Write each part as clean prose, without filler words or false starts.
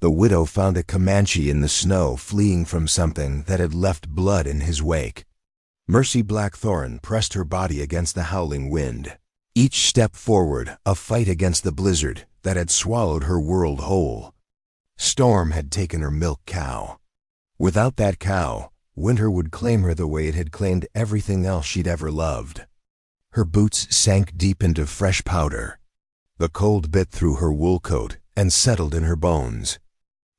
The widow found a Comanche in the snow fleeing from something that had left blood in his wake. Mercy Blackthorn pressed her body against the howling wind. Each step forward, a fight against the blizzard that had swallowed her world whole. Storm had taken her milk cow. Without that cow, winter would claim her the way it had claimed everything else she'd ever loved. Her boots sank deep into fresh powder. The cold bit through her wool coat and settled in her bones.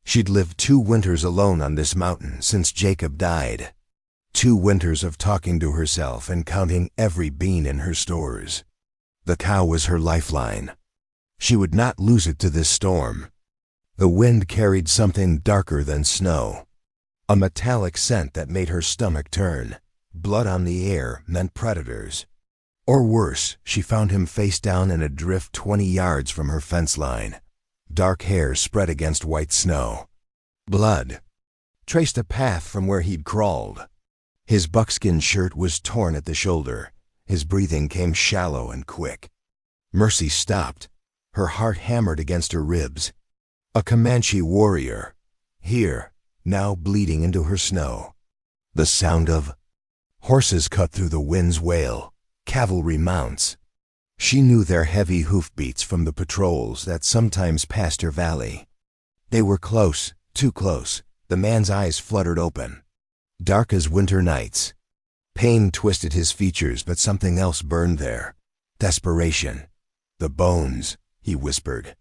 She'd lived 2 winters alone on this mountain since Jacob died. 2 winters of talking to herself and counting every bean in her stores. The cow was her lifeline. She would not lose it to this storm. The wind carried something darker than snow. A metallic scent that made her stomach turn. Blood on the air meant predators. Or worse, she found him face down in a drift 20 yards from her fence line. Dark hair spread against white snow. Blood traced a path from where he'd crawled. His buckskin shirt was torn at the shoulder. His breathing came shallow and quick. Mercy stopped. Her heart hammered against her ribs. A Comanche warrior. Here, now bleeding into her snow. The sound of horses cut through the wind's wail. Cavalry mounts. She knew their heavy hoofbeats from the patrols that sometimes passed her valley. They were close, too close. The man's eyes fluttered open. Dark as winter nights. Pain twisted his features, but something else burned there. Desperation. The bones, he whispered.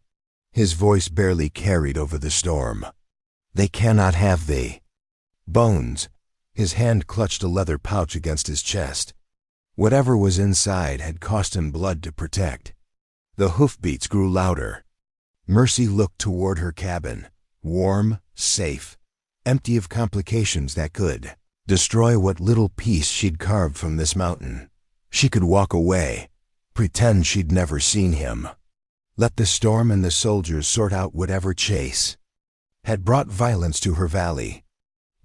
His voice barely carried over the storm. They cannot have the bones. His hand clutched a leather pouch against his chest. Whatever was inside had cost him blood to protect. The hoofbeats grew louder. Mercy looked toward her cabin, warm, safe, empty of complications that could destroy what little piece she'd carved from this mountain. She could walk away, pretend she'd never seen him. Let the storm and the soldiers sort out whatever chase had brought violence to her valley.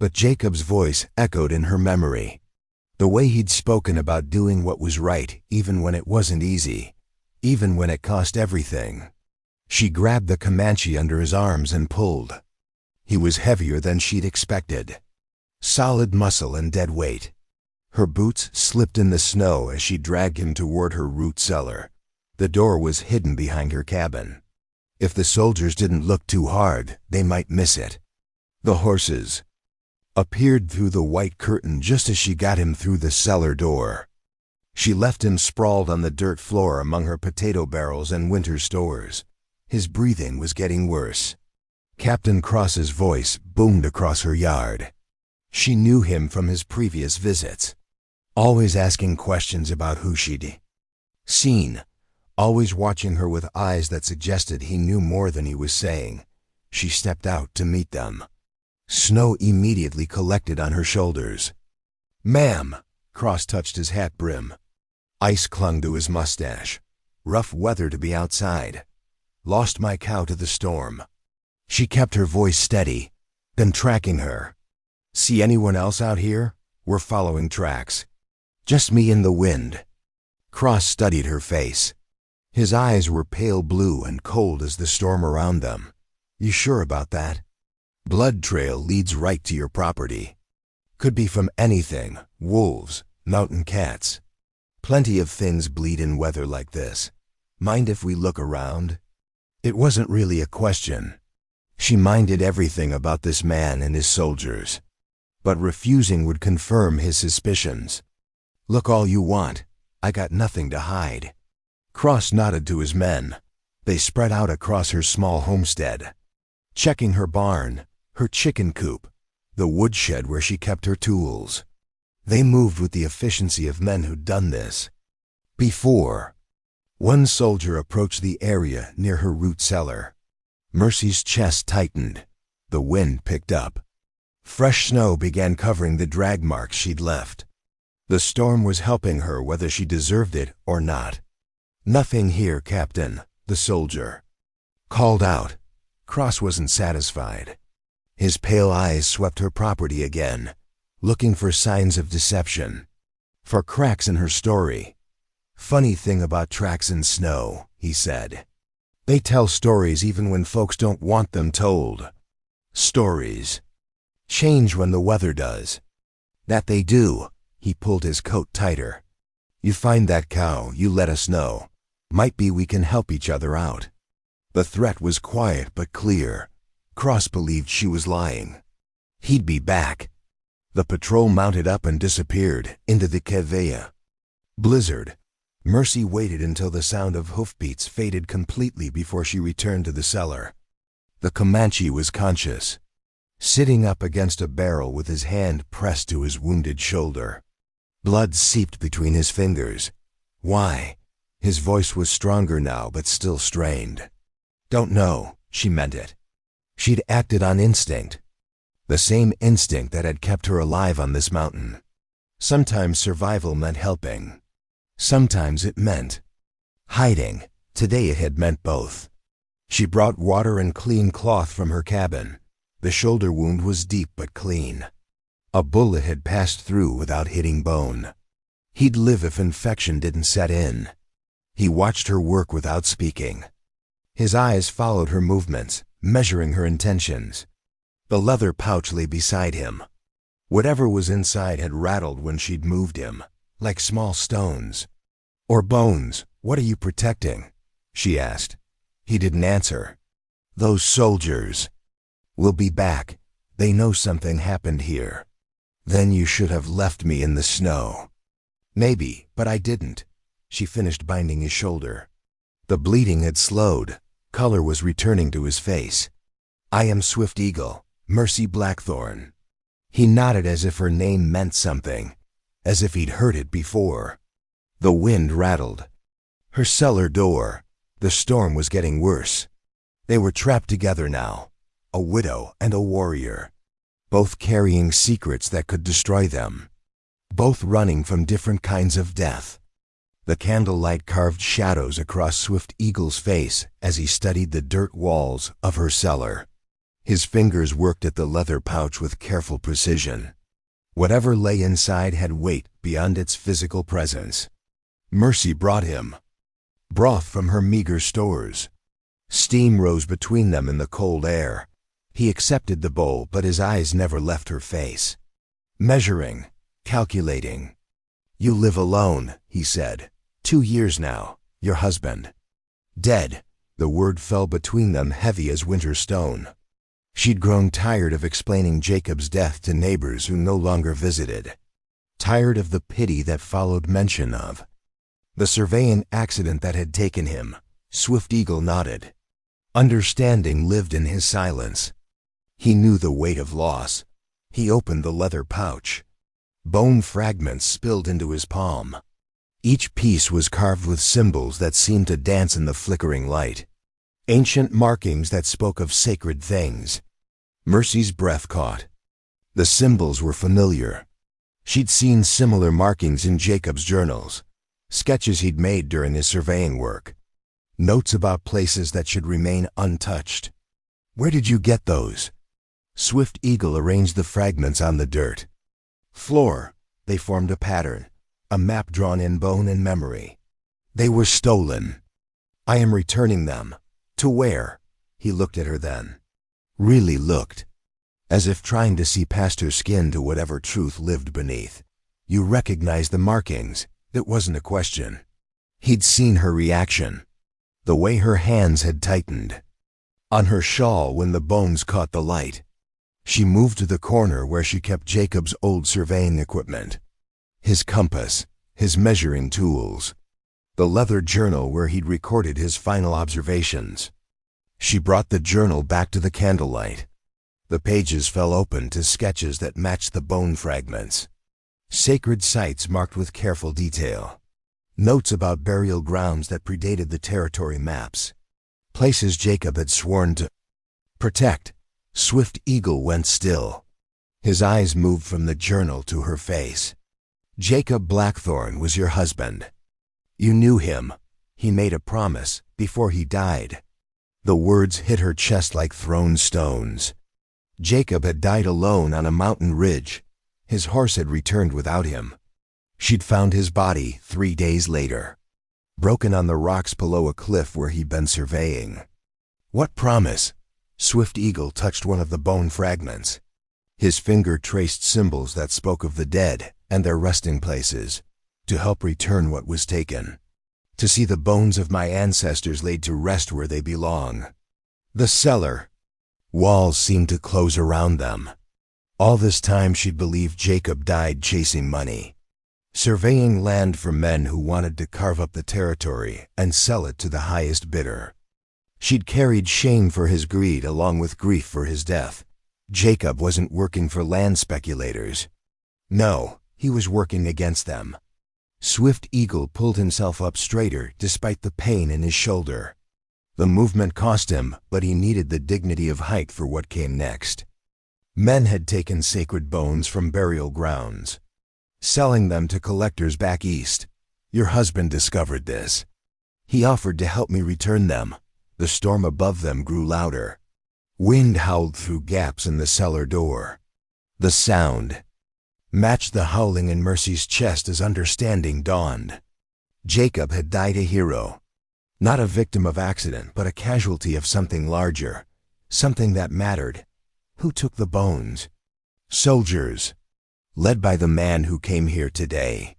But Jacob's voice echoed in her memory. The way he'd spoken about doing what was right, even when it wasn't easy, even when it cost everything. She grabbed the Comanche under his arms and pulled. He was heavier than she'd expected. Solid muscle and dead weight. Her boots slipped in the snow as she dragged him toward her root cellar. The door was hidden behind her cabin. If the soldiers didn't look too hard, they might miss it. The horses appeared through the white curtain just as she got him through the cellar door. She left him sprawled on the dirt floor among her potato barrels and winter stores. His breathing was getting worse. Captain Cross's voice boomed across her yard. She knew him from his previous visits, always asking questions about who she'd seen, always watching her with eyes that suggested he knew more than he was saying. She stepped out to meet them. Snow immediately collected on her shoulders. "Ma'am," Cross touched his hat brim. Ice clung to his mustache. Rough weather to be outside. Lost my cow to the storm. She kept her voice steady, then tracking her. "See anyone else out here? We're following tracks. Just me in the wind." Cross studied her face. His eyes were pale blue and cold as the storm around them. "You sure about that? Blood trail leads right to your property. Could be from anything, wolves, mountain cats. Plenty of things bleed in weather like this. Mind if we look around?" It wasn't really a question. She minded everything about this man and his soldiers. But refusing would confirm his suspicions. "Look all you want. I got nothing to hide." Cross nodded to his men. They spread out across her small homestead, checking her barn, her chicken coop, the woodshed where she kept her tools. They moved with the efficiency of men who'd done this before. One soldier approached the area near her root cellar. Mercy's chest tightened. The wind picked up. Fresh snow began covering the drag marks she'd left. The storm was helping her whether she deserved it or not. "Nothing here, Captain," the soldier called out. Cross wasn't satisfied. His pale eyes swept her property again, looking for signs of deception, for cracks in her story. "Funny thing about tracks in snow," he said. "They tell stories even when folks don't want them told." Stories change when the weather does. That they do. He pulled his coat tighter. You find that cow, you let us know. Might be we can help each other out. The threat was quiet but clear. Cross believed she was lying. He'd be back. The patrol mounted up and disappeared into the Queveya. Blizzard. Mercy waited until the sound of hoofbeats faded completely before she returned to the cellar. The Comanche was conscious, sitting up against a barrel with his hand pressed to his wounded shoulder. Blood seeped between his fingers. Why? His voice was stronger now but still strained. Don't know, she meant it. She'd acted on instinct. The same instinct that had kept her alive on this mountain. Sometimes survival meant helping. Sometimes it meant hiding. Today it had meant both. She brought water and clean cloth from her cabin. The shoulder wound was deep but clean. A bullet had passed through without hitting bone. He'd live if infection didn't set in. He watched her work without speaking. His eyes followed her movements, measuring her intentions. The leather pouch lay beside him. Whatever was inside had rattled when she'd moved him, like small stones. Or bones. What are you protecting? She asked. He didn't answer. Those soldiers. We'll be back. They know something happened here. Then you should have left me in the snow. Maybe, but I didn't. She finished binding his shoulder. The bleeding had slowed. Color was returning to his face. I am Swift Eagle, Mercy Blackthorn. He nodded as if her name meant something, as if he'd heard it before. The wind rattled. Her cellar door. The storm was getting worse. They were trapped together now, a widow and a warrior, both carrying secrets that could destroy them, both running from different kinds of death. The candlelight carved shadows across Swift Eagle's face as he studied the dirt walls of her cellar. His fingers worked at the leather pouch with careful precision. Whatever lay inside had weight beyond its physical presence. Mercy brought him broth from her meager stores. Steam rose between them in the cold air. He accepted the bowl, but his eyes never left her face. Measuring, calculating. You live alone, he said. 2 years now. Your husband. Dead. The word fell between them heavy as winter stone. She'd grown tired of explaining Jacob's death to neighbors who no longer visited. Tired of the pity that followed mention of the surveying accident that had taken him. Swift Eagle nodded. Understanding lived in his silence. He knew the weight of loss. He opened the leather pouch. Bone fragments spilled into his palm. Each piece was carved with symbols that seemed to dance in the flickering light. Ancient markings that spoke of sacred things. Mercy's breath caught. The symbols were familiar. She'd seen similar markings in Jacob's journals, sketches he'd made during his surveying work, notes about places that should remain untouched. Where did you get those? Swift Eagle arranged the fragments on the dirt floor. They formed a pattern, a map drawn in bone and memory. They were stolen. I am returning them. To where? He looked at her then. Really looked, as if trying to see past her skin to whatever truth lived beneath. You recognize the markings. It wasn't a question. He'd seen her reaction, the way her hands had tightened. On her shawl when the bones caught the light. She moved to the corner where she kept Jacob's old surveying equipment. His compass, his measuring tools, the leather journal where he'd recorded his final observations. She brought the journal back to the candlelight. The pages fell open to sketches that matched the bone fragments. Sacred sites marked with careful detail. Notes about burial grounds that predated the territory maps. Places Jacob had sworn to protect. Swift Eagle went still. His eyes moved from the journal to her face. Jacob Blackthorn was your husband. You knew him. He made a promise before he died. The words hit her chest like thrown stones. Jacob had died alone on a mountain ridge. His horse had returned without him. She'd found his body 3 days later, broken on the rocks below a cliff where he'd been surveying. What promise? Swift Eagle touched one of the bone fragments. His finger traced symbols that spoke of the dead and their resting places, to help return what was taken. To see the bones of my ancestors laid to rest where they belong. The cellar. Walls seemed to close around them. All this time she'd believed Jacob died chasing money, surveying land for men who wanted to carve up the territory and sell it to the highest bidder. She'd carried shame for his greed along with grief for his death. Jacob wasn't working for land speculators. No, he was working against them. Swift Eagle pulled himself up straighter despite the pain in his shoulder. The movement cost him, but he needed the dignity of height for what came next. Men had taken sacred bones from burial grounds, selling them to collectors back east. Your husband discovered this. He offered to help me return them. The storm above them grew louder. Wind howled through gaps in the cellar door. The sound matched the howling in Mercy's chest as understanding dawned. Jacob had died a hero. Not a victim of accident, but a casualty of something larger. Something that mattered. Who took the bones? Soldiers, led by the man who came here today.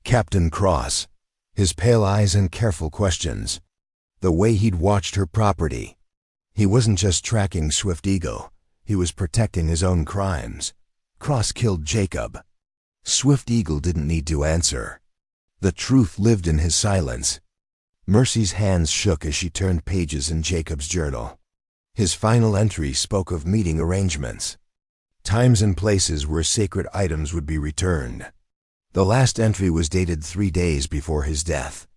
Captain Cross, his pale eyes and careful questions. The way he'd watched her property. He wasn't just tracking Swift Eagle. He was protecting his own crimes. Cross killed Jacob. Swift Eagle didn't need to answer. The truth lived in his silence. Mercy's hands shook as she turned pages in Jacob's journal. His final entry spoke of meeting arrangements. Times and places where sacred items would be returned. The last entry was dated 3 days before his death.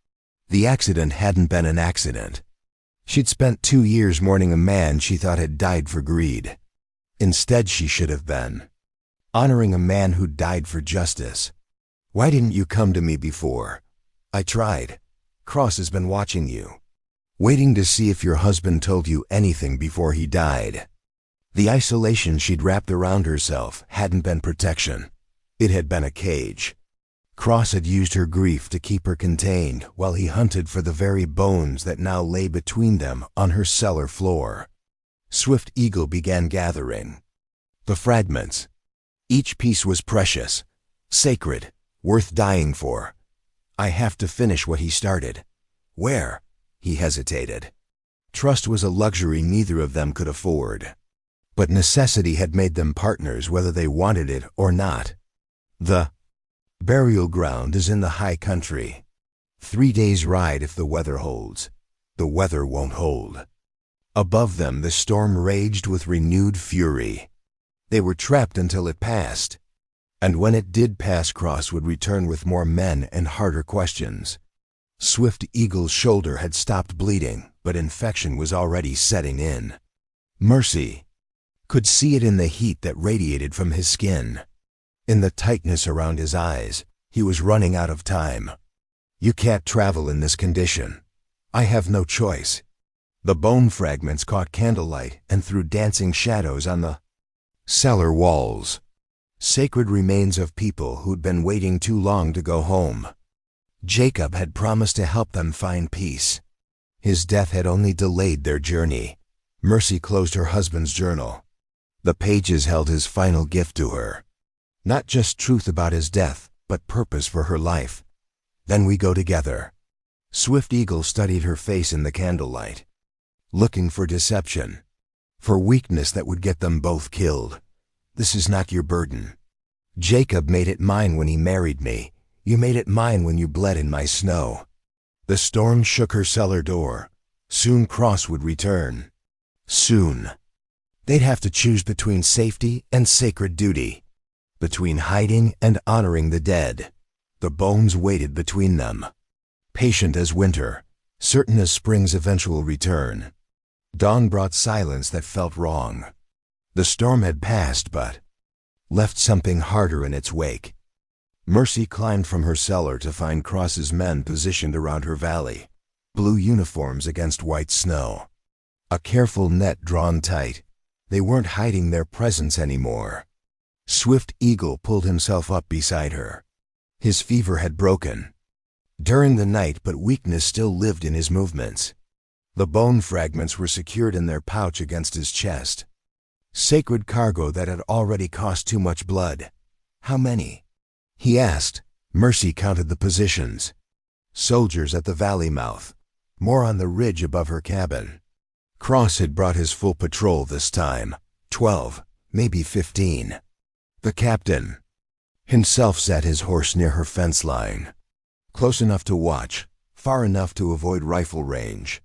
The accident hadn't been an accident. She'd spent 2 years mourning a man she thought had died for greed. Instead, she should have been honoring a man who died for justice. Why didn't you come to me before? I tried. Cross has been watching you, waiting to see if your husband told you anything before he died. The isolation she'd wrapped around herself hadn't been protection. It had been a cage. Cross had used her grief to keep her contained while he hunted for the very bones that now lay between them on her cellar floor. Swift Eagle began gathering the fragments. Each piece was precious, sacred, worth dying for. I have to finish what he started. Where? He hesitated. Trust was a luxury neither of them could afford. But necessity had made them partners whether they wanted it or not. The burial ground is in the high country. 3 days' ride if the weather holds. The weather won't hold. Above them the storm raged with renewed fury. They were trapped until it passed. And when it did pass, Cross would return with more men and harder questions. Swift Eagle's shoulder had stopped bleeding, but infection was already setting in. Mercy could see it in the heat that radiated from his skin. In the tightness around his eyes. He was running out of time. You can't travel in this condition. I have no choice. The bone fragments caught candlelight and threw dancing shadows on the cellar walls. Sacred remains of people who'd been waiting too long to go home. Jacob had promised to help them find peace. His death had only delayed their journey. Mercy closed her husband's journal. The pages held his final gift to her. Not just truth about his death, but purpose for her life. Then we go together. Swift Eagle studied her face in the candlelight, looking for deception, for weakness that would get them both killed. This is not your burden. Jacob made it mine when he married me. You made it mine when you bled in my snow. The storm shook her cellar door. Soon Cross would return. Soon. They'd have to choose between safety and sacred duty, between hiding and honoring the dead. The bones waited between them, patient as winter, certain as spring's eventual return. Dawn brought silence that felt wrong. The storm had passed, but left something harder in its wake. Mercy climbed from her cellar to find Cross's men positioned around her valley, blue uniforms against white snow. A careful net drawn tight. They weren't hiding their presence anymore. Swift Eagle pulled himself up beside her. His fever had broken during the night, but weakness still lived in his movements. The bone fragments were secured in their pouch against his chest. Sacred cargo that had already cost too much blood. How many? He asked. Mercy counted the positions. Soldiers at the valley mouth. More on the ridge above her cabin. Cross had brought his full patrol this time. 12, maybe 15. The captain himself sat his horse near her fence line. Close enough to watch, far enough to avoid rifle range.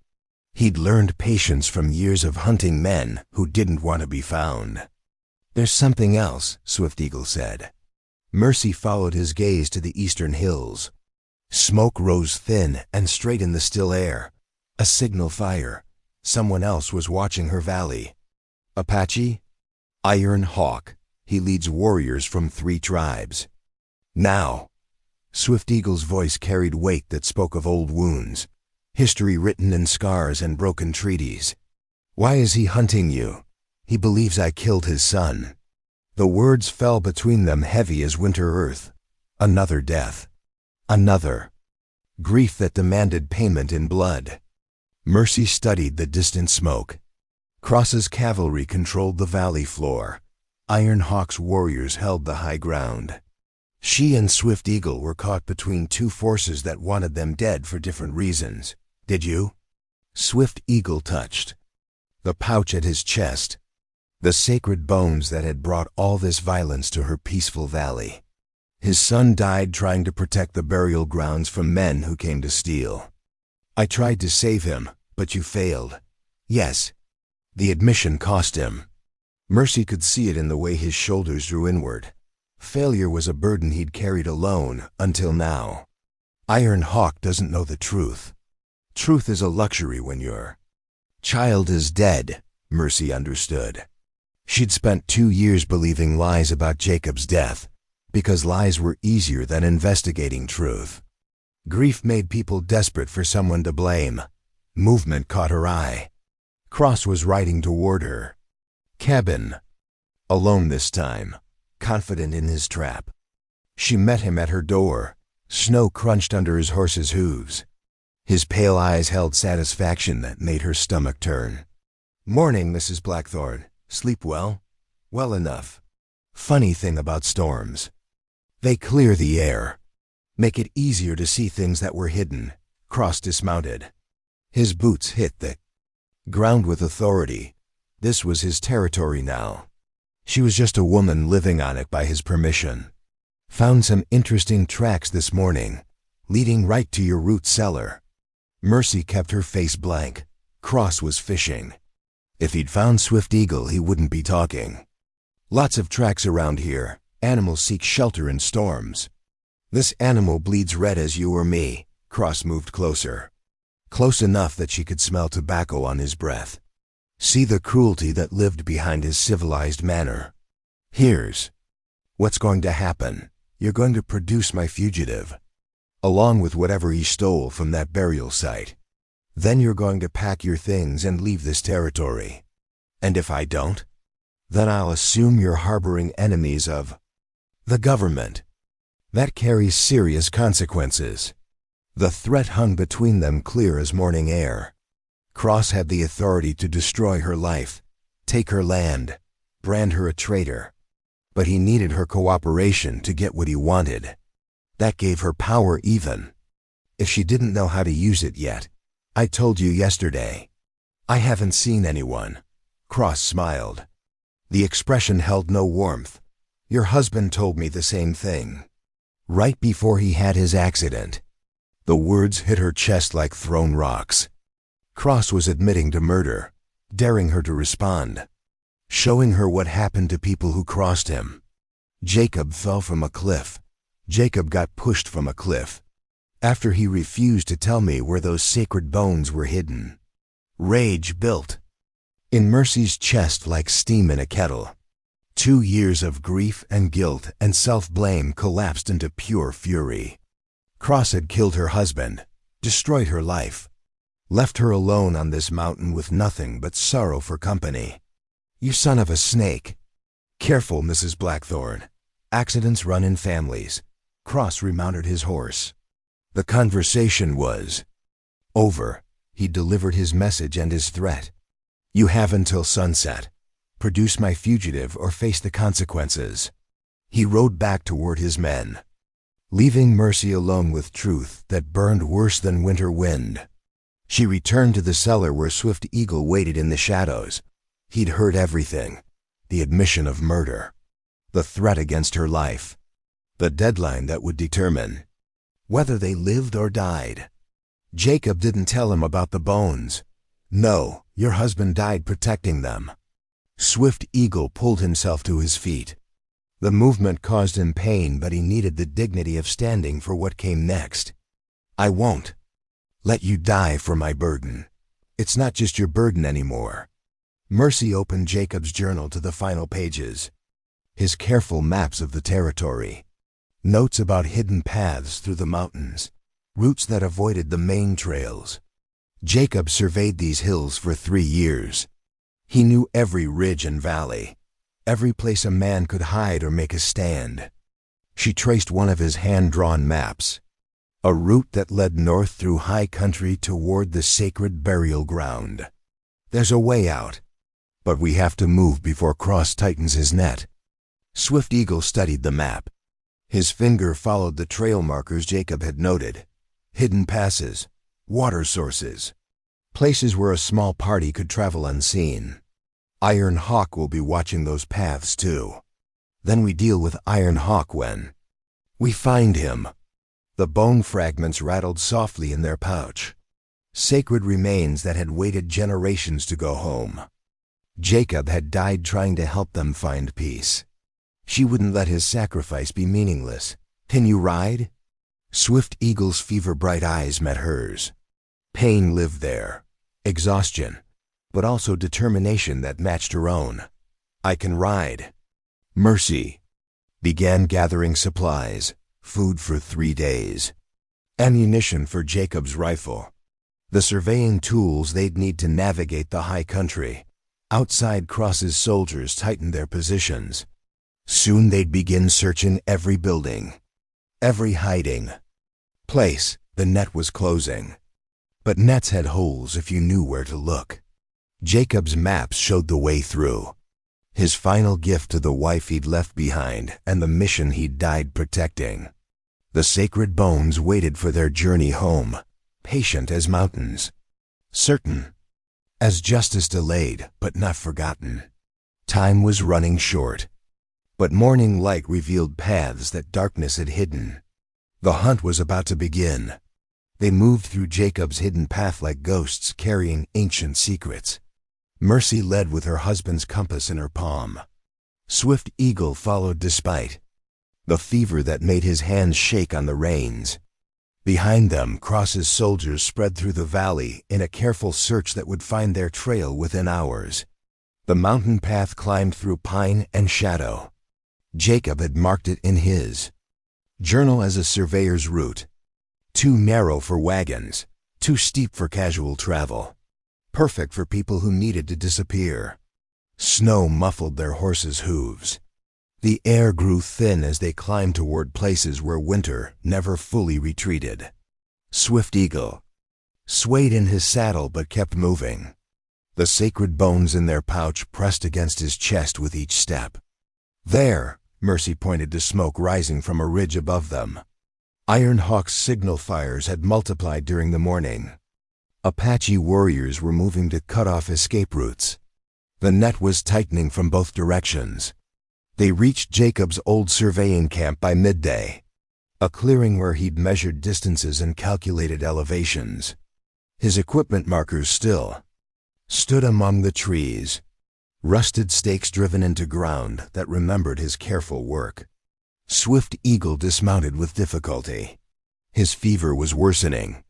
He'd learned patience from years of hunting men who didn't want to be found. There's something else, Swift Eagle said. Mercy followed his gaze to the eastern hills. Smoke rose thin and straight in the still air. A signal fire. Someone else was watching her valley. Apache? Iron Hawk. He leads warriors from 3 tribes. Now. Swift Eagle's voice carried weight that spoke of old wounds. History written in scars and broken treaties. Why is he hunting you? He believes I killed his son. The words fell between them heavy as winter earth. Another death. Another. Grief that demanded payment in blood. Mercy studied the distant smoke. Cross's cavalry controlled the valley floor. Iron Hawk's warriors held the high ground. She and Swift Eagle were caught between 2 forces that wanted them dead for different reasons. Did you? Swift Eagle touched the pouch at his chest, the sacred bones that had brought all this violence to her peaceful valley. His son died trying to protect the burial grounds from men who came to steal. I tried to save him, but you failed. Yes. The admission cost him. Mercy could see it in the way his shoulders drew inward. Failure was a burden he'd carried alone until now. Iron Hawk doesn't know the truth. Truth is a luxury when your child is dead, Mercy understood. She'd spent 2 years believing lies about Jacob's death, because lies were easier than investigating truth. Grief made people desperate for someone to blame. Movement caught her eye. Cross was riding toward her cabin. Alone this time, confident in his trap. She met him at her door. Snow crunched under his horse's hooves. His pale eyes held satisfaction that made her stomach turn. Morning, Mrs. Blackthorne. Sleep well? Well enough. Funny thing about storms. They clear the air. Make it easier to see things that were hidden. Cross dismounted. His boots hit the ground with authority. This was his territory now. She was just a woman living on it by his permission. Found some interesting tracks this morning, leading right to your root cellar. Mercy kept her face blank. Cross was fishing. If he'd found Swift Eagle, he wouldn't be talking. Lots of tracks around here. Animals seek shelter in storms. This animal bleeds red as you or me. Cross moved closer. Close enough that she could smell tobacco on his breath. See the cruelty that lived behind his civilized manner. Here's what's going to happen. You're going to produce my fugitive, along with whatever he stole from that burial site. Then you're going to pack your things and leave this territory. And if I don't, then I'll assume you're harboring enemies of the government. That carries serious consequences. The threat hung between them clear as morning air. Cross had the authority to destroy her life, take her land, brand her a traitor. But he needed her cooperation to get what he wanted. That gave her power even if she didn't know how to use it yet. I told you yesterday. I haven't seen anyone. Cross smiled. The expression held no warmth. Your husband told me the same thing. Right before he had his accident. The words hit her chest like thrown rocks. Cross was admitting to murder, daring her to respond, showing her what happened to people who crossed him. Jacob fell from a cliff. Jacob got pushed from a cliff after he refused to tell me where those sacred bones were hidden. Rage built in Mercy's chest like steam in a kettle. 2 years of grief and guilt and self-blame collapsed into pure fury. Cross had killed her husband, destroyed her life, left her alone on this mountain with nothing but sorrow for company. You son of a snake. Careful, Mrs. Blackthorne. Accidents run in families. Cross remounted his horse. The conversation was over. He delivered his message and his threat. You have until sunset. Produce my fugitive or face the consequences. He rode back toward his men, leaving Mercy alone with truth that burned worse than winter wind. She returned to the cellar where Swift Eagle waited in the shadows. He'd heard everything. The admission of murder, the threat against her life, the deadline that would determine whether they lived or died. Jacob didn't tell him about the bones. No, your husband died protecting them. Swift Eagle pulled himself to his feet. The movement caused him pain, but he needed the dignity of standing for what came next. I won't let you die for my burden. It's not just your burden anymore. Mercy opened Jacob's journal to the final pages. His careful maps of the territory. Notes about hidden paths through the mountains. Routes that avoided the main trails. Jacob surveyed these hills for 3 years. He knew every ridge and valley, every place a man could hide or make a stand. She traced one of his hand-drawn maps, a route that led north through high country toward the sacred burial ground. There's a way out, but we have to move before Cross tightens his net. Swift Eagle studied the map. His finger followed the trail markers Jacob had noted. Hidden passes, water sources, places where a small party could travel unseen. Iron Hawk will be watching those paths too. Then we deal with Iron Hawk when we find him. The bone fragments rattled softly in their pouch. Sacred remains that had waited generations to go home. Jacob had died trying to help them find peace. She wouldn't let his sacrifice be meaningless. Can you ride? Swift Eagle's fever-bright eyes met hers. Pain lived there, exhaustion, but also determination that matched her own. I can ride. Mercy began gathering supplies, food for 3 days, ammunition for Jacob's rifle, the surveying tools they'd need to navigate the high country. Outside Cross's soldiers tightened their positions. Soon they'd begin searching every building, every hiding place. The net was closing. But nets had holes if you knew where to look. Jacob's maps showed the way through. His final gift to the wife he'd left behind and the mission he'd died protecting. The sacred bones waited for their journey home, patient as mountains, certain as justice delayed but not forgotten. Time was running short, but morning light revealed paths that darkness had hidden. The hunt was about to begin. They moved through Jacob's hidden path like ghosts carrying ancient secrets. Mercy led with her husband's compass in her palm. Swift Eagle followed despite the fever that made his hands shake on the reins. Behind them, Cross's soldiers spread through the valley in a careful search that would find their trail within hours. The mountain path climbed through pine and shadow. Jacob had marked it in his journal as a surveyor's route. Too narrow for wagons, too steep for casual travel. Perfect for people who needed to disappear. Snow muffled their horses' hooves. The air grew thin as they climbed toward places where winter never fully retreated. Swift Eagle swayed in his saddle but kept moving. The sacred bones in their pouch pressed against his chest with each step. There, Mercy pointed to smoke rising from a ridge above them. Iron Hawk's signal fires had multiplied during the morning. Apache warriors were moving to cut off escape routes. The net was tightening from both directions. They reached Jacob's old surveying camp by midday, a clearing where he'd measured distances and calculated elevations. His equipment markers still stood among the trees, rusted stakes driven into ground that remembered his careful work. Swift Eagle dismounted with difficulty. His fever was worsening.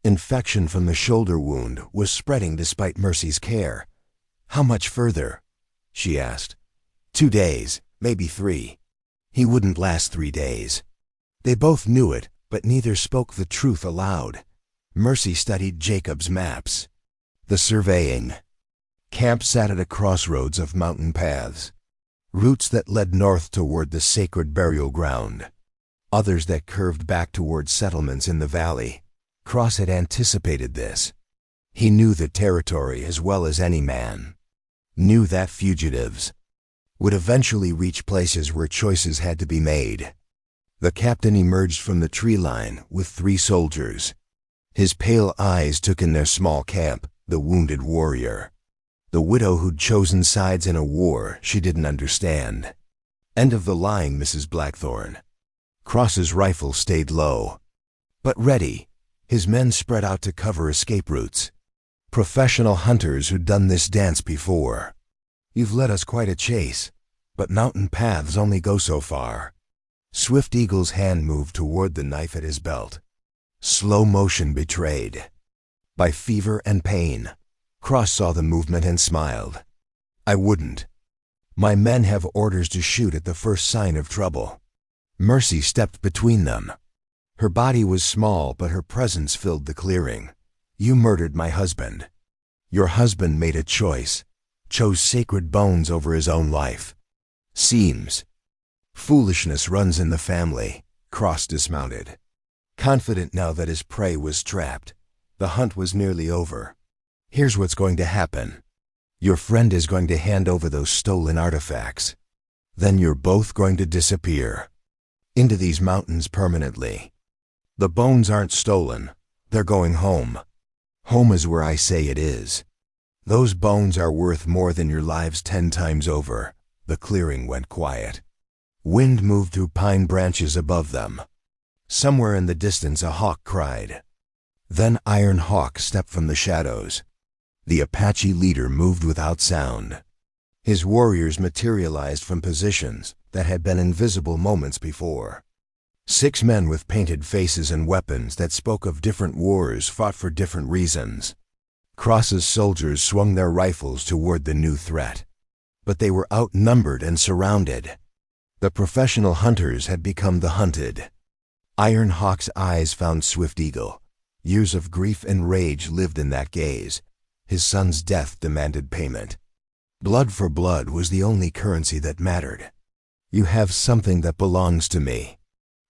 Infection from the shoulder wound was spreading despite Mercy's care. How much further? She asked. 2 days, maybe 3. He wouldn't last 3 days. They both knew it, but neither spoke the truth aloud. Mercy studied Jacob's maps. The surveying camp sat at a crossroads of mountain paths. Routes that led north toward the sacred burial ground. Others that curved back toward settlements in the valley. Cross had anticipated this. He knew the territory as well as any man. Knew that fugitives would eventually reach places where choices had to be made. The captain emerged from the tree line with 3 soldiers. His pale eyes took in their small camp, the wounded warrior. The widow who'd chosen sides in a war she didn't understand. End of the line, Mrs. Blackthorne. Cross's rifle stayed low, but ready. His men spread out to cover escape routes. Professional hunters who'd done this dance before. You've led us quite a chase, but mountain paths only go so far. Swift Eagle's hand moved toward the knife at his belt. Slow motion betrayed by fever and pain. Cross saw the movement and smiled. I wouldn't. My men have orders to shoot at the first sign of trouble. Mercy stepped between them. Her body was small, but her presence filled the clearing. You murdered my husband. Your husband made a choice, chose sacred bones over his own life. Seems foolishness runs in the family. Cross dismounted. Confident now that his prey was trapped. The hunt was nearly over. Here's what's going to happen. Your friend is going to hand over those stolen artifacts. Then you're both going to disappear into these mountains permanently. The bones aren't stolen. They're going home. Home is where I say it is. Those bones are worth more than your lives 10 times over. The clearing went quiet. Wind moved through pine branches above them. Somewhere in the distance a hawk cried. Then Iron Hawk stepped from the shadows. The Apache leader moved without sound. His warriors materialized from positions that had been invisible moments before. 6 men with painted faces and weapons that spoke of different wars fought for different reasons. Cross's soldiers swung their rifles toward the new threat. But they were outnumbered and surrounded. The professional hunters had become the hunted. Iron Hawk's eyes found Swift Eagle. Years of grief and rage lived in that gaze. His son's death demanded payment. Blood for blood was the only currency that mattered. You have something that belongs to me.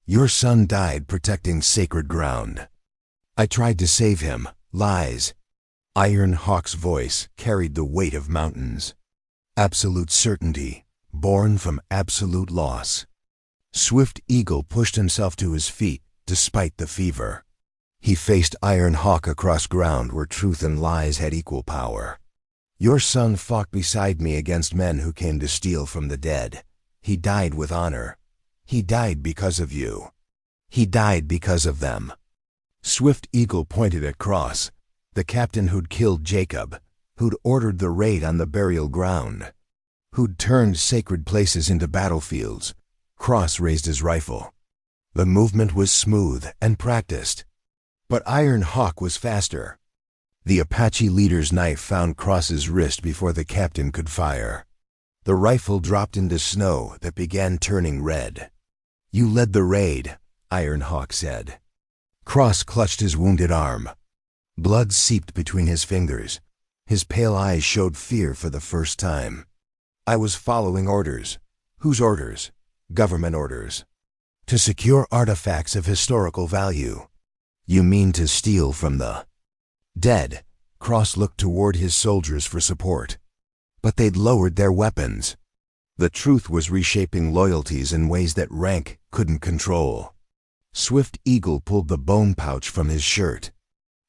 Your son died protecting sacred ground. I tried to save him. Lies. Iron Hawk's voice carried the weight of mountains. Absolute certainty, born from absolute loss. Swift Eagle pushed himself to his feet, despite the fever. He faced Iron Hawk across ground where truth and lies had equal power. Your son fought beside me against men who came to steal from the dead. He died with honor. He died because of you. He died because of them. Swift Eagle pointed at Cross, the captain who'd killed Jacob, who'd ordered the raid on the burial ground, who'd turned sacred places into battlefields. Cross raised his rifle. The movement was smooth and practiced. But Iron Hawk was faster. The Apache leader's knife found Cross's wrist before the captain could fire. The rifle dropped into snow that began turning red. You led the raid, Iron Hawk said. Cross clutched his wounded arm. Blood seeped between his fingers. His pale eyes showed fear for the first time. I was following orders. Whose orders? Government orders. To secure artifacts of historical value. You mean to steal from the dead? Cross looked toward his soldiers for support. But they'd lowered their weapons. The truth was reshaping loyalties in ways that rank couldn't control. Swift Eagle pulled the bone pouch from his shirt.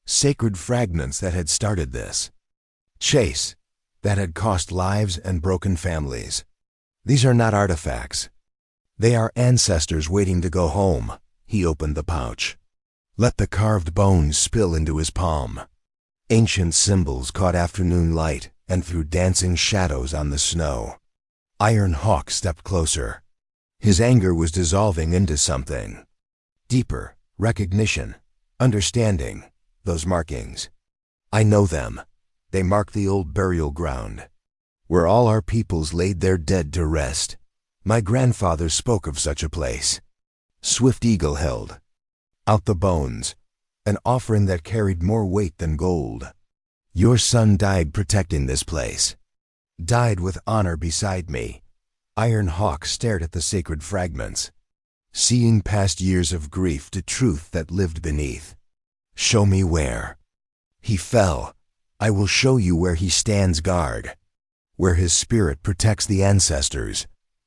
Sacred fragments that had started this chase, that had cost lives and broken families. These are not artifacts. They are ancestors waiting to go home. He opened the pouch. Let the carved bones spill into his palm. Ancient symbols caught afternoon light and threw dancing shadows on the snow. Iron Hawk stepped closer. His anger was dissolving into something deeper. Recognition. Understanding. Those markings. I know them. They mark the old burial ground, where all our peoples laid their dead to rest. My grandfather spoke of such a place. Swift Eagle held out the bones, an offering that carried more weight than gold. Your son died protecting this place. Died with honor beside me. Iron Hawk stared at the sacred fragments, seeing past years of grief to truth that lived beneath. Show me where. He fell, I will show you where he stands guard, where his spirit protects the ancestors.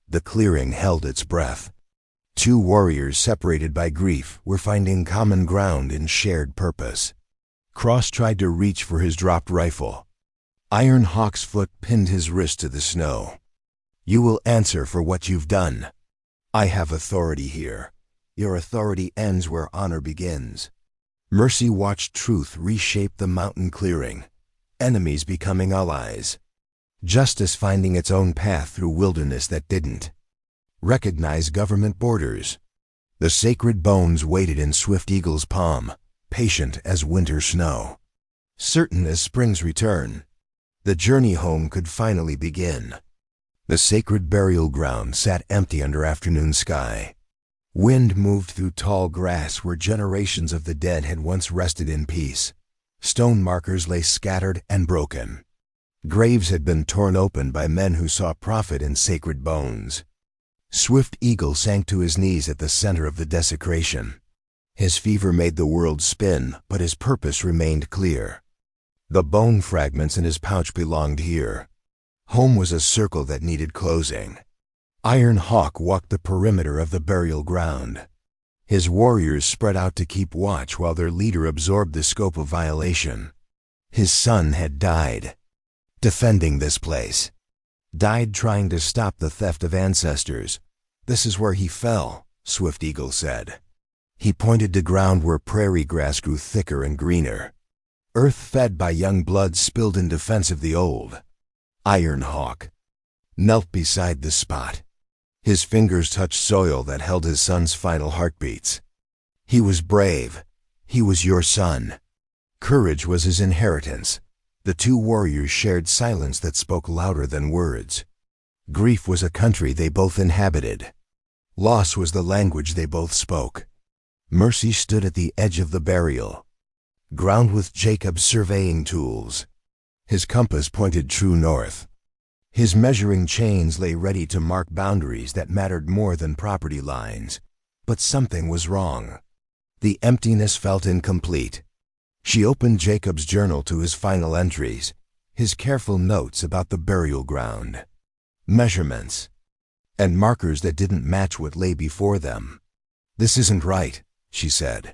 The clearing held its breath. Two warriors separated by grief were finding common ground in shared purpose. Cross tried to reach for his dropped rifle. Iron Hawk's foot pinned his wrist to the snow. You will answer for what you've done. I have authority here. Your authority ends where honor begins. Mercy watched truth reshape the mountain clearing, enemies becoming allies, justice finding its own path through wilderness that didn't recognize government borders. The sacred bones waited in Swift Eagle's palm, patient as winter snow, certain as spring's return. The journey home could finally begin. The sacred burial ground sat empty under afternoon sky. Wind moved through tall grass where generations of the dead had once rested in peace. Stone markers lay scattered and broken. Graves had been torn open by men who saw profit in sacred bones. Swift Eagle sank to his knees at the center of the desecration. His fever made the world spin, but his purpose remained clear. The bone fragments in his pouch belonged here. Home was a circle that needed closing. Iron Hawk walked the perimeter of the burial ground. His warriors spread out to keep watch while their leader absorbed the scope of violation. His son had died defending this place. Died trying to stop the theft of ancestors. This is where he fell, Swift Eagle said. He pointed to ground where prairie grass grew thicker and greener. Earth fed by young blood spilled in defense of the old. Iron Hawk knelt beside the spot. His fingers touched soil that held his son's final heartbeats. He was brave. He was your son. Courage was his inheritance. The two warriors shared silence that spoke louder than words. Grief was a country they both inhabited. Loss was the language they both spoke. Mercy stood at the edge of the burial, ground with Jacob's surveying tools. His compass pointed true north. His measuring chains lay ready to mark boundaries that mattered more than property lines. But something was wrong. The emptiness felt incomplete. She opened Jacob's journal to his final entries, his careful notes about the burial ground, measurements, and markers that didn't match what lay before them. This isn't right, she said.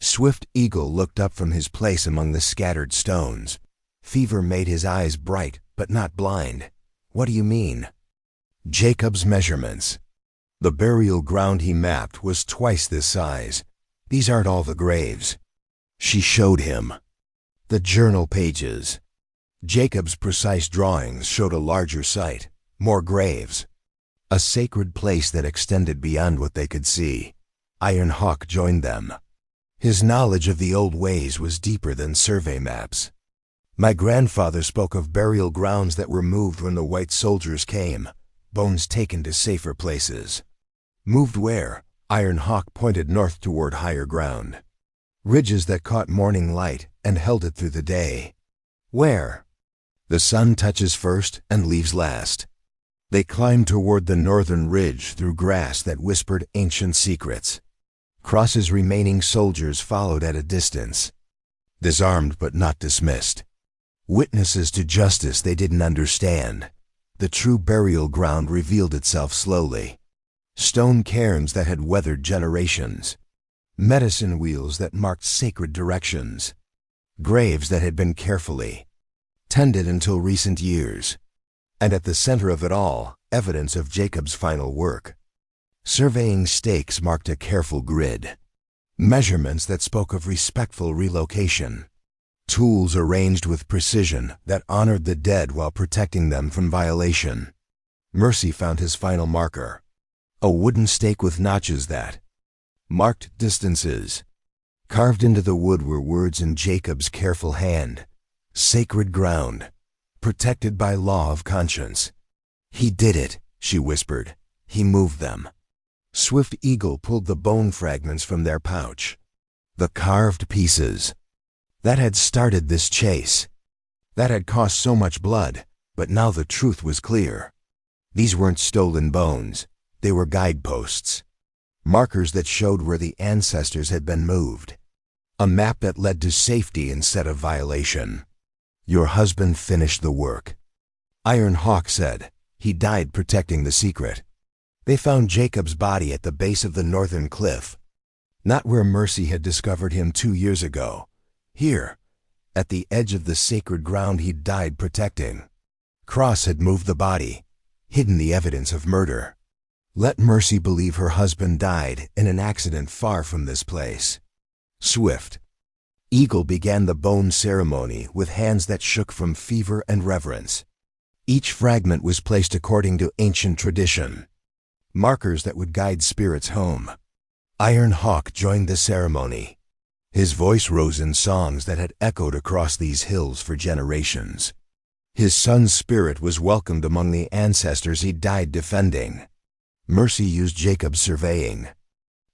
Swift Eagle looked up from his place among the scattered stones. Fever made his eyes bright, but not blind. What do you mean? Jacob's measurements. The burial ground he mapped was twice this size. These aren't all the graves. She showed him the journal pages. Jacob's precise drawings showed a larger site, more graves, a sacred place that extended beyond what they could see. Iron Hawk joined them. His knowledge of the old ways was deeper than survey maps. My grandfather spoke of burial grounds that were moved when the white soldiers came, bones taken to safer places. Moved where? Iron Hawk pointed north toward higher ground. Ridges that caught morning light and held it through the day. Where? The sun touches first and leaves last. They climbed toward the northern ridge through grass that whispered ancient secrets. Cross's remaining soldiers followed at a distance, disarmed but not dismissed. Witnesses to justice they didn't understand. The true burial ground revealed itself slowly. Stone cairns that had weathered generations. Medicine wheels that marked sacred directions. Graves that had been carefully tended until recent years. And at the center of it all, evidence of Jacob's final work. Surveying stakes marked a careful grid. Measurements that spoke of respectful relocation. Tools arranged with precision that honored the dead while protecting them from violation. Mercy found his final marker. A wooden stake with notches that marked distances. Carved into the wood were words in Jacob's careful hand. Sacred ground, protected by law of conscience. He did it, she whispered. He moved them. Swift Eagle pulled the bone fragments from their pouch. The carved pieces. That had started this chase. That had cost so much blood, but now the truth was clear. These weren't stolen bones. They were guideposts. Markers that showed where the ancestors had been moved. A map that led to safety instead of violation. Your husband finished the work. Iron Hawk said. He died protecting the secret. They found Jacob's body at the base of the northern cliff. Not where Mercy had discovered him 2 years ago. Here, at the edge of the sacred ground he'd died protecting. Cross had moved the body, hidden the evidence of murder. Let Mercy believe her husband died in an accident far from this place. Swift. Eagle began the bone ceremony with hands that shook from fever and reverence. Each fragment was placed according to ancient tradition, markers that would guide spirits home. Iron Hawk joined the ceremony. His voice rose in songs that had echoed across these hills for generations. His son's spirit was welcomed among the ancestors he died defending. Mercy used Jacob's surveying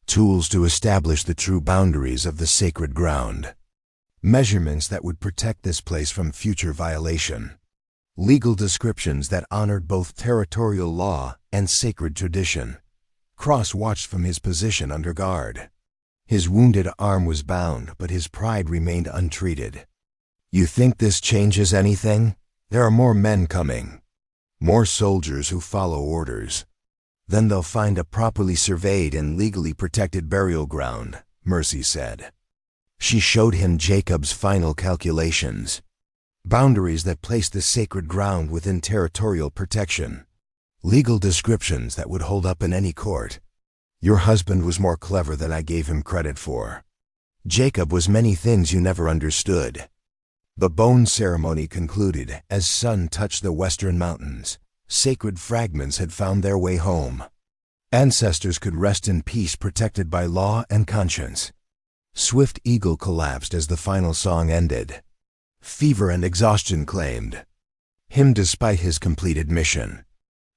tools to establish the true boundaries of the sacred ground. Measurements that would protect this place from future violation. Legal descriptions that honored both territorial law and sacred tradition. Cross watched from his position under guard. His wounded arm was bound, but his pride remained untreated. You think this changes anything? There are more men coming. More soldiers who follow orders. Then they'll find a properly surveyed and legally protected burial ground, Mercy said. She showed him Jacob's final calculations. Boundaries that placed the sacred ground within territorial protection. Legal descriptions that would hold up in any court. Your husband was more clever than I gave him credit for. Jacob was many things you never understood. The bone ceremony concluded as sun touched the western mountains. Sacred fragments had found their way home. Ancestors could rest in peace protected by law and conscience. Swift Eagle collapsed as the final song ended. Fever and exhaustion claimed him despite his completed mission.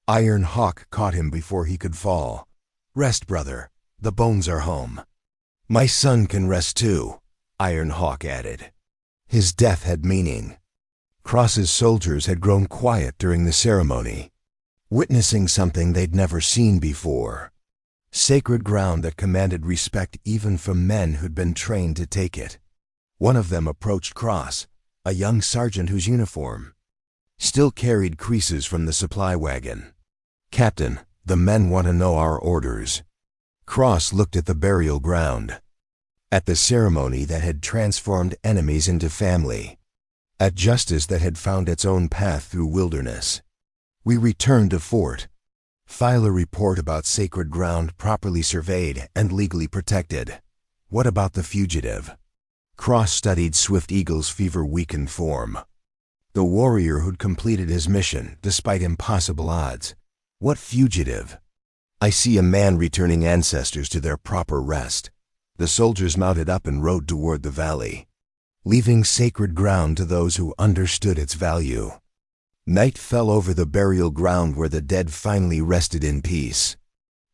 Iron Hawk caught him before he could fall. Rest, brother. The bones are home. My son can rest too, Iron Hawk added. His death had meaning. Cross's soldiers had grown quiet during the ceremony, witnessing something they'd never seen before. Sacred ground that commanded respect even from men who'd been trained to take it. One of them approached Cross, a young sergeant whose uniform still carried creases from the supply wagon. Captain, the men want to know our orders. Cross looked at the burial ground, at the ceremony that had transformed enemies into family, at justice that had found its own path through wilderness. We returned to fort. File a report about sacred ground properly surveyed and legally protected. What about the fugitive? Cross studied Swift Eagle's fever-weakened form. The warrior who'd completed his mission despite impossible odds. What fugitive? I see a man returning ancestors to their proper rest. The soldiers mounted up and rode toward the valley, leaving sacred ground to those who understood its value. Night fell over the burial ground where the dead finally rested in peace,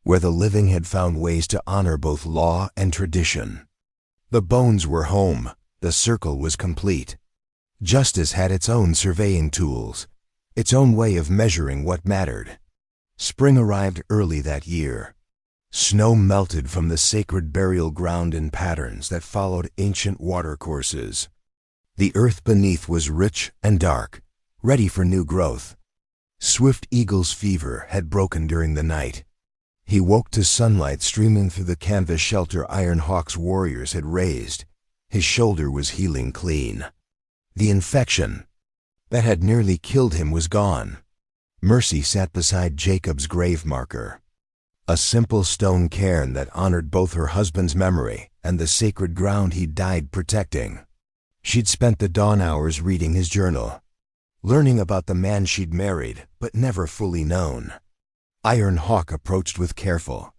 where the living had found ways to honor both law and tradition. The bones were home. The circle was complete. Justice had its own surveying tools, its own way of measuring what mattered. Spring arrived early that year. Snow melted from the sacred burial ground in patterns that followed ancient watercourses. The earth beneath was rich and dark, ready for new growth. Swift Eagle's fever had broken during the night. He woke to sunlight streaming through the canvas shelter Iron Hawk's warriors had raised. His shoulder was healing clean. The infection that had nearly killed him was gone. Mercy sat beside Jacob's grave marker, a simple stone cairn that honored both her husband's memory and the sacred ground he died protecting. She'd spent the dawn hours reading his journal, learning about the man she'd married but never fully known. Iron Hawk approached with careful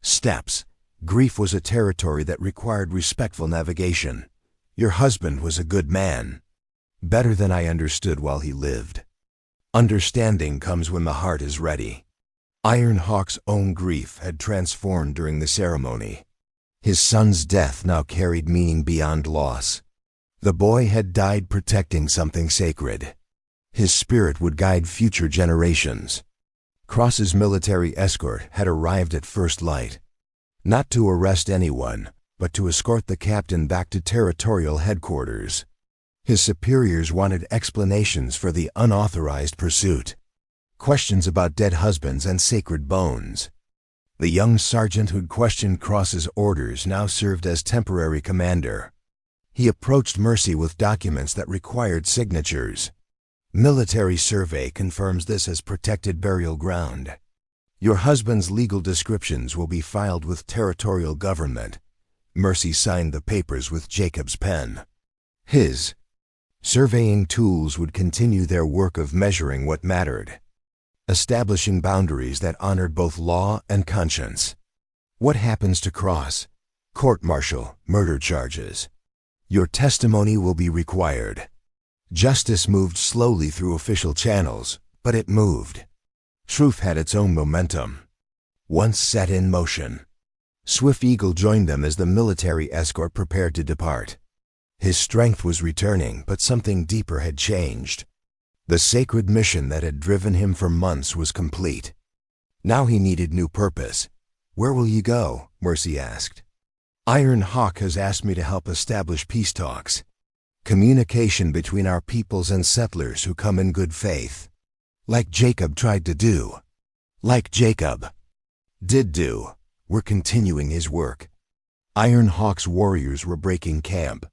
steps. Grief was a territory that required respectful navigation. Your husband was a good man, better than I understood while he lived. Understanding comes when the heart is ready. Iron Hawk's own grief had transformed during the ceremony. His son's death now carried meaning beyond loss. The boy had died protecting something sacred. His spirit would guide future generations. Cross's military escort had arrived at first light, not to arrest anyone, but to escort the captain back to territorial headquarters. His superiors wanted explanations for the unauthorized pursuit. Questions about dead husbands and sacred bones. The young sergeant who'd questioned Cross's orders now served as temporary commander. He approached Mercy with documents that required signatures. Military survey confirms this as protected burial ground. Your husband's legal descriptions will be filed with territorial government. Mercy signed the papers with Jacob's pen. His surveying tools would continue their work of measuring what mattered, establishing boundaries that honored both law and conscience. What happens to Cross? Court-martial, murder charges. Your testimony will be required. Justice moved slowly through official channels, but it moved. Truth had its own momentum. Once set in motion, Swift Eagle joined them as the military escort prepared to depart. His strength was returning, but something deeper had changed. The sacred mission that had driven him for months was complete. Now he needed new purpose. "Where will you go?" Mercy asked. "Iron Hawk has asked me to help establish peace talks. Communication between our peoples and settlers who come in good faith. Like Jacob tried to do. Like Jacob did do. We're continuing his work." Iron Hawk's warriors were breaking camp,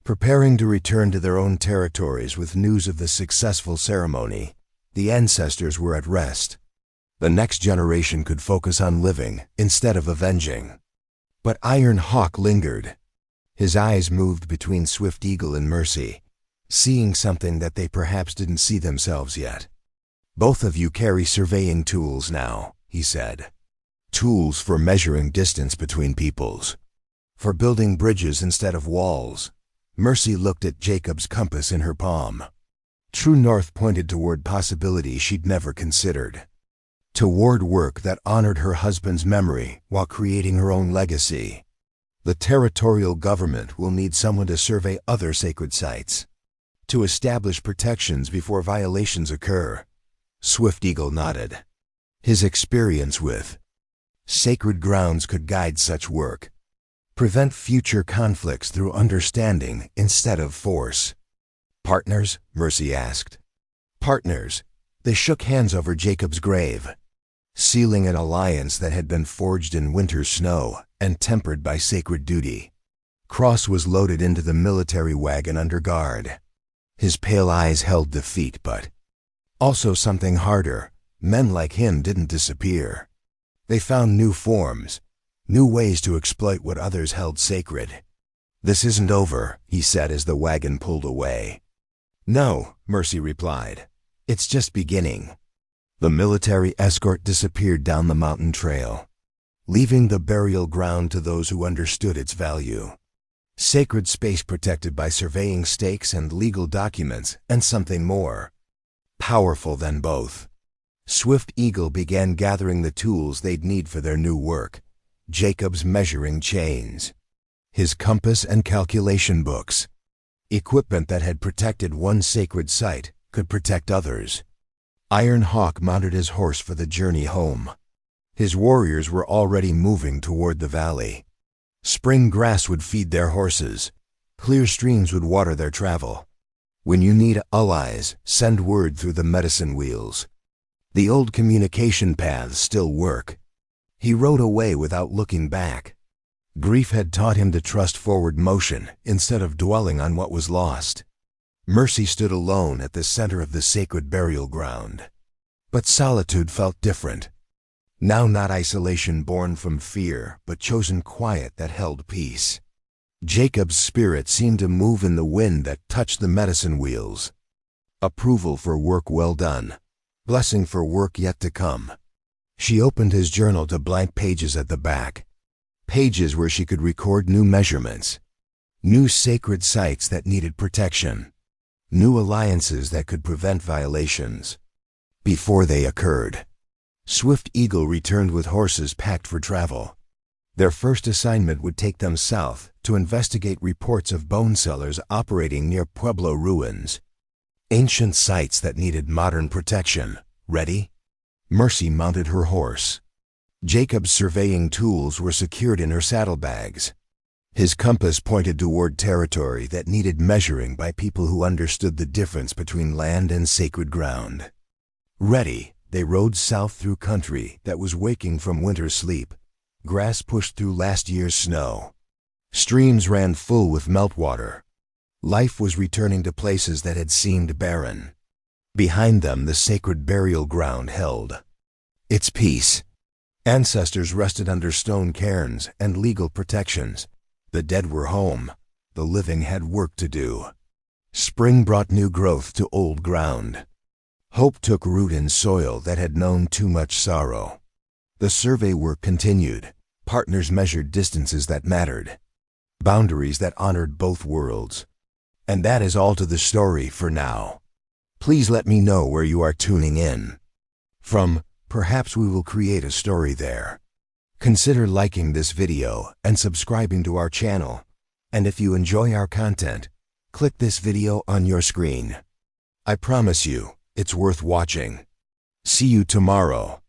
preparing to return to their own territories with news of the successful ceremony. The ancestors were at rest. The next generation could focus on living instead of avenging. But Iron Hawk lingered. His eyes moved between Swift Eagle and Mercy, seeing something that they perhaps didn't see themselves yet. "Both of you carry surveying tools now," he said. "Tools for measuring distance between peoples, for building bridges instead of walls." Mercy looked at Jacob's compass in her palm. True north pointed toward possibilities she'd never considered. Toward work that honored her husband's memory while creating her own legacy. The territorial government will need someone to survey other sacred sites, to establish protections before violations occur. Swift Eagle nodded. His experience with sacred grounds could guide such work, prevent future conflicts through understanding instead of force. "Partners?" Mercy asked. Partners. They shook hands over Jacob's grave, sealing an alliance that had been forged in winter snow and tempered by sacred duty. Cross was loaded into the military wagon under guard. His pale eyes held defeat, but also something harder. Men like him didn't disappear. They found new forms, new ways to exploit what others held sacred. "This isn't over," he said as the wagon pulled away. "No," Mercy replied. "It's just beginning." The military escort disappeared down the mountain trail, leaving the burial ground to those who understood its value. Sacred space protected by surveying stakes and legal documents, and something more powerful than both. Swift Eagle began gathering the tools they'd need for their new work. Jacob's measuring chains, his compass and calculation books. Equipment that had protected one sacred site could protect others. Iron Hawk mounted his horse for the journey home. His warriors were already moving toward the valley. Spring grass would feed their horses. Clear streams would water their travel. When you need allies, send word through the medicine wheels. The old communication paths still work. He rode away without looking back. Grief had taught him to trust forward motion instead of dwelling on what was lost. Mercy stood alone at the center of the sacred burial ground. But solitude felt different. Now not isolation born from fear, but chosen quiet that held peace. Jacob's spirit seemed to move in the wind that touched the medicine wheels. Approval for work well done. Blessing for work yet to come. She opened his journal to blank pages at the back. Pages where she could record new measurements. New sacred sites that needed protection. New alliances that could prevent violations before they occurred. Swift Eagle returned with horses packed for travel. Their first assignment would take them south to investigate reports of bone sellers operating near Pueblo ruins. Ancient sites that needed modern protection. Ready? Mercy mounted her horse. Jacob's surveying tools were secured in her saddlebags. His compass pointed toward territory that needed measuring by people who understood the difference between land and sacred ground. Ready, they rode south through country that was waking from winter's sleep. Grass pushed through last year's snow. Streams ran full with meltwater. Life was returning to places that had seemed barren. Behind them, the sacred burial ground held its peace. Ancestors rested under stone cairns and legal protections. The dead were home. The living had work to do. Spring brought new growth to old ground. Hope took root in soil that had known too much sorrow. The survey work continued. Partners measured distances that mattered, boundaries that honored both worlds. And that is all to the story for now. Please let me know where you are tuning in from. Perhaps we will create a story there. Consider liking this video and subscribing to our channel. And if you enjoy our content, click this video on your screen. I promise you, it's worth watching. See you tomorrow.